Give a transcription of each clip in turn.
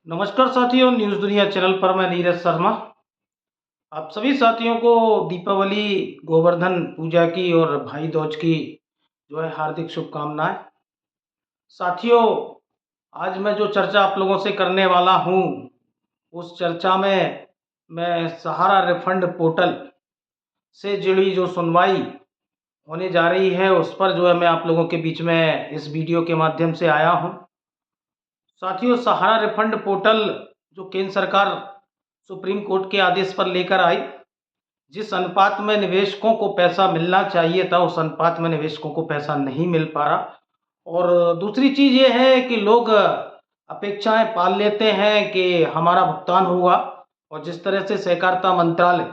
नमस्कार साथियों, न्यूज़ दुनिया चैनल पर मैं नीरज शर्मा। आप सभी साथियों को दीपावली, गोवर्धन पूजा की और भाई दूज की हार्दिक शुभकामनाएं। साथियों, आज मैं जो चर्चा आप लोगों से करने वाला हूं, उस चर्चा में मैं सहारा रिफंड पोर्टल से जुड़ी जो सुनवाई होने जा रही है, उस पर मैं आप लोगों के बीच में इस वीडियो के माध्यम से आया हूं। साथियों, सहारा रिफंड पोर्टल जो केंद्र सरकार सुप्रीम कोर्ट के आदेश पर लेकर आई, जिस अनुपात में निवेशकों को पैसा मिलना चाहिए था, उस अनुपात में निवेशकों को पैसा नहीं मिल पा रहा। और दूसरी चीज़ ये है कि लोग अपेक्षाएं पाल लेते हैं कि हमारा भुगतान होगा, और जिस तरह से सहकारिता मंत्रालय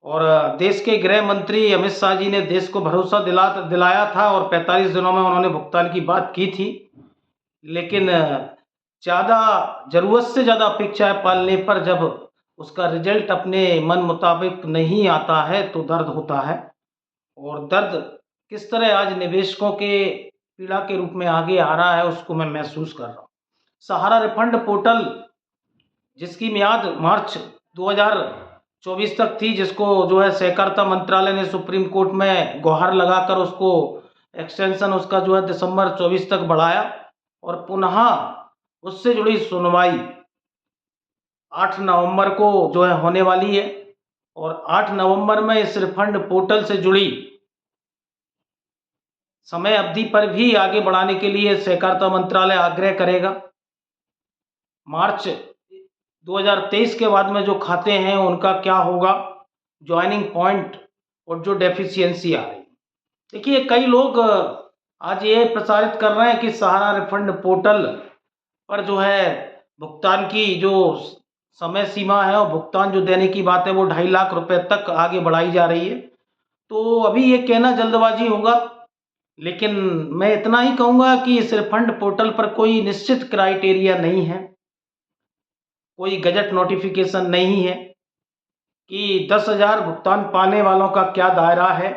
और देश के गृह मंत्री अमित शाह जी ने देश को भरोसा दिलाया था और 45 दिनों में उन्होंने भुगतान की बात की थी, लेकिन ज़्यादा ज़रूरत से ज़्यादा अपेक्षाएं पालने पर जब उसका रिजल्ट अपने मन मुताबिक नहीं आता है तो दर्द होता है। और दर्द किस तरह आज निवेशकों के पीड़ा के रूप में आगे आ रहा है, उसको मैं महसूस कर रहा हूँ। सहारा रिफंड पोर्टल, जिसकी मियाद मार्च 2024 तक थी, जिसको सहकारिता मंत्रालय ने सुप्रीम कोर्ट में गुहार लगाकर उसको एक्सटेंशन उसका दिसंबर 24 तक बढ़ाया, और पुनः उससे जुड़ी सुनवाई 8 नवंबर को होने वाली है। और 8 नवंबर में इस रिफंड पोर्टल से जुड़ी समय अवधि पर भी आगे बढ़ाने के लिए सहकारिता मंत्रालय आग्रह करेगा। मार्च 2023 के बाद में जो खाते हैं उनका क्या होगा, ज्वाइनिंग पॉइंट और जो डेफिशिएंसी आ रही। देखिए, कई लोग आज ये प्रसारित कर रहे हैं कि सहारा रिफंड पोर्टल पर भुगतान की जो समय सीमा है और भुगतान जो देने की बात है वो 2.5 लाख रुपए तक आगे बढ़ाई जा रही है। तो अभी ये कहना जल्दबाजी होगा, लेकिन मैं इतना ही कहूँगा कि इस रिफंड पोर्टल पर कोई निश्चित क्राइटेरिया नहीं है, कोई गजट नोटिफिकेशन नहीं है कि 10,000 भुगतान पाने वालों का क्या दायरा है,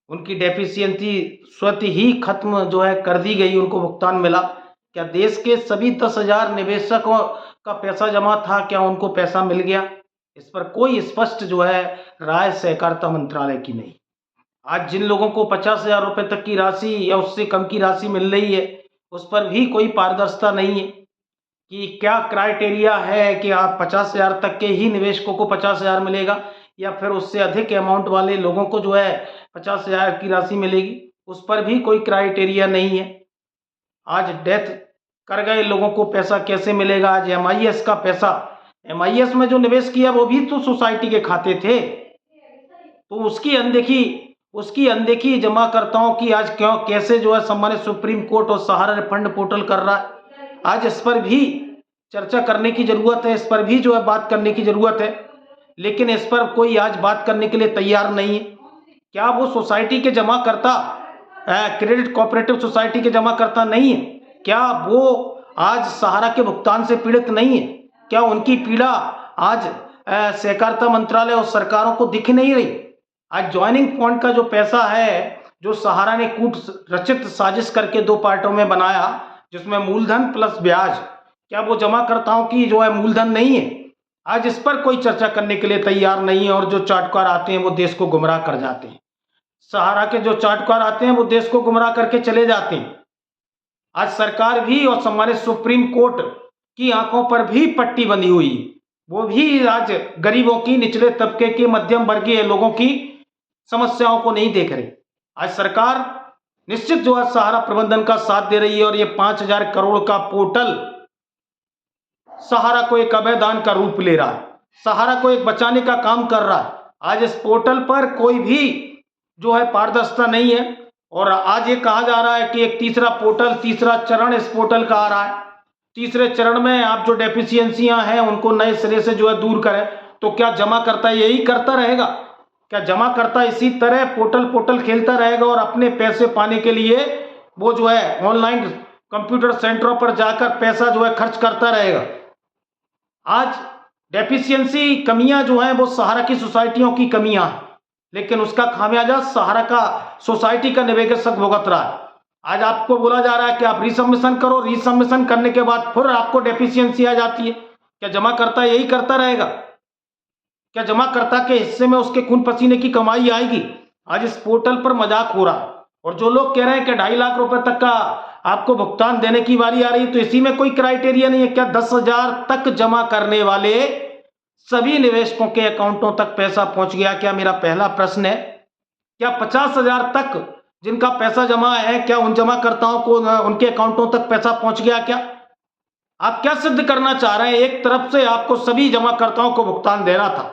उनकी डेफिशिएंसी स्वतः ही खत्म कर दी गई, उनको भुगतान मिला। क्या देश के सभी 10,000 निवेशकों का पैसा जमा था, क्या उनको पैसा मिल गया? इस पर कोई स्पष्ट राय सहकारिता मंत्रालय की नहीं। आज जिन लोगों को 50,000 रुपये तक की राशि या उससे कम की राशि मिल रही है, उस पर भी कोई पारदर्शिता नहीं है कि क्या क्राइटेरिया है कि आप 50,000 तक के ही निवेशकों को 50,000 मिलेगा, या फिर उससे अधिक अमाउंट वाले लोगों को 50,000 की राशि मिलेगी। उस पर भी कोई क्राइटेरिया नहीं है। आज डेथ कर गए लोगों को पैसा कैसे मिलेगा? आज MIS का पैसा, MIS में जो निवेश किया वो भी तो सोसाइटी के खाते थे, तो उसकी अनदेखी जमाकर्ताओं की आज क्यों कैसे सम्मानित सुप्रीम कोर्ट और सहारा रिफंड पोर्टल कर रहा है। आज इस पर भी चर्चा करने की जरूरत है, इस पर भी बात करने की जरूरत है, लेकिन इस पर कोई आज बात करने के लिए तैयार नहीं है। क्या वो सोसाइटी के जमाकर्ता, क्रेडिट कोऑपरेटिव सोसाइटी के जमाकर्ता नहीं है? क्या वो आज सहारा के भुगतान से पीड़ित नहीं है? क्या उनकी पीड़ा आज सहकारिता मंत्रालय और सरकारों को दिख नहीं रही? आज ज्वाइनिंग पॉइंट का जो पैसा है, जो सहारा ने कूट रचित साजिश करके 2 पार्टों में बनाया, जिसमें मूलधन प्लस ब्याज, क्या वो जमाकर्ताओं की मूलधन नहीं है? आज इस पर कोई चर्चा करने के लिए तैयार नहीं है, और जो चाटुकार आते हैं वो देश को गुमराह कर जाते हैं। सहारा के जो चाटुकार आते हैं वो देश को गुमराह करके चले जाते हैं। आज सरकार भी और सम्मानित सुप्रीम कोर्ट की आंखों पर भी पट्टी बंधी हुई है। वो भी आज गरीबों की, निचले तबके के, मध्यम वर्गीय लोगों की समस्याओं को नहीं देख रही। आज सरकार निश्चित सहारा प्रबंधन का साथ दे रही है, और ये 5,000 करोड़ का पोर्टल सहारा को एक अभयदान का रूप ले रहा है, सहारा को एक बचाने का काम कर रहा है। आज इस पोर्टल पर कोई भी पारदर्शिता नहीं है, और आज ये कहा जा रहा है कि एक तीसरा पोर्टल, तीसरा चरण इस पोर्टल का आ रहा है। तीसरे चरण में आप जो डेफिशिएंसियां हैं उनको नए सिरे से दूर करें। तो क्या जमा करता यही करता रहेगा? क्या जमा करता इसी तरह पोर्टल खेलता रहेगा और अपने पैसे पाने के लिए वो ऑनलाइन कंप्यूटर सेंटरों पर जाकर पैसा खर्च करता रहेगा? आज डेफिशिएंसी कमियां वो सहारा की सोसाइटियों की कमियां हैं, लेकिन उसका खामियाजा सहारा का सोसाइटी का निवेशक भुगत रहा है। आज आपको बोला जा रहा है कि आप रीसबमिशन करो, रीसबमिशन करने के बाद फिर आपको डेफिशिएंसी आ जाती है। क्या जमाकर्ता यही करता रहेगा? क्या जमाकर्ता के हिस्से में उसके खून पसीने की कमाई आएगी? आज इस पोर्टल पर मजाक हो रहा है, और जो लोग कह रहे हैं कि 2.5 लाख रुपए तक का आपको भुगतान देने की बारी आ रही है, तो इसी में कोई क्राइटेरिया नहीं है क्या? 10,000 तक जमा करने वाले सभी निवेशकों के अकाउंटों तक पैसा पहुंच गया क्या? मेरा पहला प्रश्न है। क्या 50,000 तक जिनका पैसा जमा है, क्या उन जमाकर्ताओं को उनके अकाउंटों तक पैसा पहुंच गया क्या? आप क्या सिद्ध करना चाह रहे हैं? एक तरफ से आपको सभी जमाकर्ताओं को भुगतान देना था,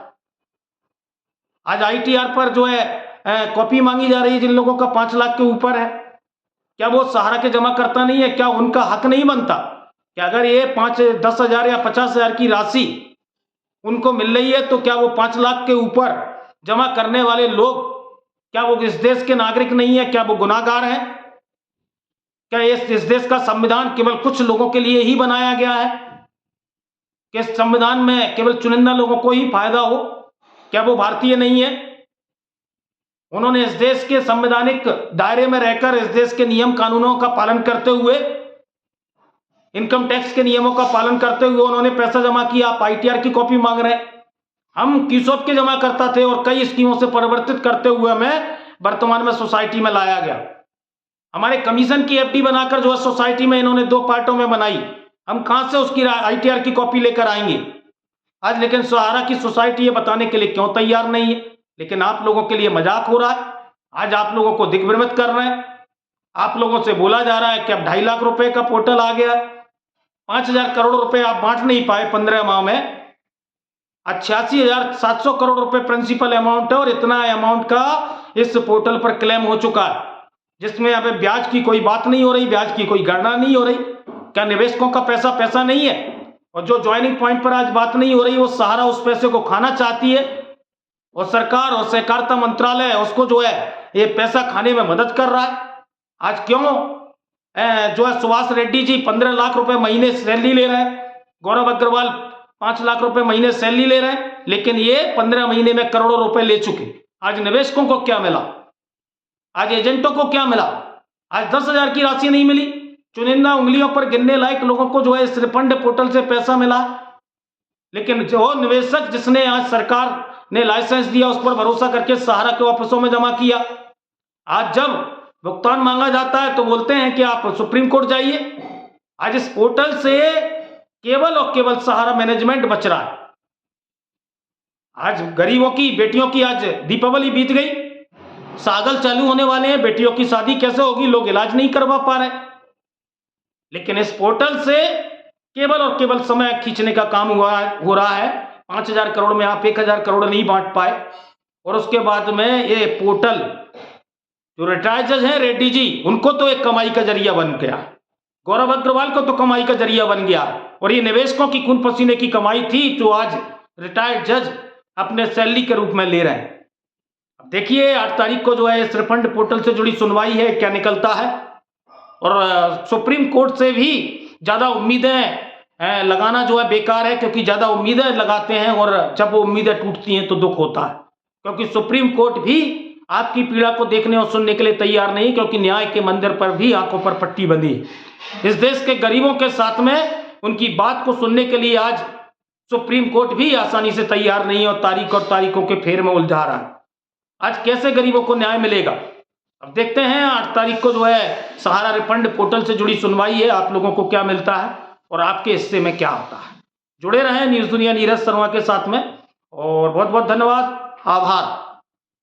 आज आईटीआर पर जो है कॉपी मांगी जा रही है जिन लोगों का 5 लाख के ऊपर है, क्या वो सहारा के जमाकर्ता नहीं है? क्या उनका हक नहीं बनता कि अगर ये 10,000 या 50,000 की राशि उनको मिल रही है, तो क्या वो 5 लाख के ऊपर जमा करने वाले लोग, क्या वो इस देश के नागरिक नहीं है? क्या वो गुनाहगार हैं? क्या इस देश का संविधान केवल कुछ लोगों के लिए ही बनाया गया है कि इस संविधान में केवल चुनिंदा लोगों को ही फायदा हो? क्या वो भारतीय नहीं है? उन्होंने इस देश के संवैधानिक दायरे में रहकर इस देश के नियम कानूनों का पालन करते हुए, इनकम टैक्स के नियमों का पालन करते हुए उन्होंने पैसा जमा किया। आप आईटीआर की कॉपी मांग रहे हैं। हम किसोप के जमा करता थे और कई स्कीमों से परिवर्तित करते हुए हमें वर्तमान में सोसाइटी में लाया गया। हमारे कमीशन की एफडी बनाकर जो है सोसाइटी में इन्होंने 2 पार्टों में बनाई। हम कहां से उसकी आईटीआर की कॉपी लेकर आएंगे आज? लेकिन सहारा की सोसाइटी ये बताने के लिए क्यों तैयार नहीं है? लेकिन आप लोगों के लिए मजाक हो रहा है। आज आप लोगों को दिग्भ्रमित कर रहे हैं। आप लोगों से बोला जा रहा है कि अब 2.5 लाख रुपए का पोर्टल आ गया, 5,000 करोड़ रुपए आप बांट नहीं पाए 15 माह में। 88,700 करोड़ रुपए प्रिंसिपल अमाउंट है, और इतना अमाउंट का इस पोर्टल पर क्लेम हो चुका है, जिसमें अब ब्याज की कोई बात नहीं हो रही, ब्याज की कोई गणना नहीं हो रही। क्या निवेशकों का पैसा नहीं है? और जो ज्वाइनिंग पॉइंट पर आज बात नहीं हो रही, वो सहारा उस पैसे को खाना चाहती है, और सरकार और सहकारिता मंत्रालय उसको जो है ये पैसा खाने में मदद कर रहा है। आज क्यों जो है सुभाष रेड्डी जी 15 लाख रुपए महीने सैलरी ले रहे हैं, गौरव अग्रवाल 5 लाख रुपए महीने सैलरी ले रहे हैं, लेकिन ये 15 महीने में करोड़ों रुपए ले चुके। आज निवेशकों को क्या मिला? आज एजेंटों को क्या मिला? आज 10,000 की राशि नहीं मिली। चुनिंदा उंगलियों पर गिनने लायक लोगों को जो है इस रिफंड पोर्टल से पैसा मिला, लेकिन जो निवेशक जिसने आज सरकार ने लाइसेंस दिया उस पर भरोसा करके सहारा के ऑफिसों में जमा किया, आज जब भुगतान मांगा जाता है तो बोलते हैं कि आप सुप्रीम कोर्ट जाइए। आज इस पोर्टल से केवल और केवल सहारा मैनेजमेंट बच रहा है। आज गरीबों की, बेटियों की आज दीपावली बीत गई, सागल चालू होने वाले हैं, बेटियों की शादी कैसे होगी? लोग इलाज नहीं करवा पा रहे, लेकिन इस पोर्टल से केवल और केवल समय खींचने का काम हो रहा है। 5,000 करोड़ में आप 1,000 करोड़ नहीं बांट पाए, और उसके बाद में ये पोर्टल जो रिटायर्ड जज हैं रेड्डी जी, उनको तो एक कमाई का जरिया बन गया, गौरव अग्रवाल को तो कमाई का जरिया बन गया, और ये निवेशकों की खून पसीने की कमाई थी जो आज रिटायर्ड जज अपने सैलरी के रूप में ले रहे हैं। अब देखिए 8 तारीख को जो है इस रिफंड पोर्टल से जुड़ी सुनवाई है, क्या निकलता है। और सुप्रीम कोर्ट से भी ज्यादा उम्मीदें लगाना जो है बेकार है, क्योंकि ज्यादा उम्मीदें लगाते हैं और जब वो उम्मीदें टूटती हैं तो दुख होता है, क्योंकि सुप्रीम कोर्ट भी आपकी पीड़ा को देखने और सुनने के लिए तैयार नहीं, क्योंकि न्याय के मंदिर पर भी आंखों पर पट्टी बंधी है। इस देश के गरीबों के साथ में उनकी बात को सुनने के लिए आज सुप्रीम कोर्ट भी आसानी से तैयार नहीं है, और तारीखों के फेर में उलझा रहा है। आज कैसे गरीबों को न्याय मिलेगा? अब देखते हैं 8 तारीख को जो है सहारा रिफंड पोर्टल से जुड़ी सुनवाई है, आप लोगों को क्या मिलता है और आपके हिस्से में क्या होता है। जुड़े रहें न्यूज़ दुनिया नीरज शर्मा के साथ में, और बहुत बहुत धन्यवाद, आभार।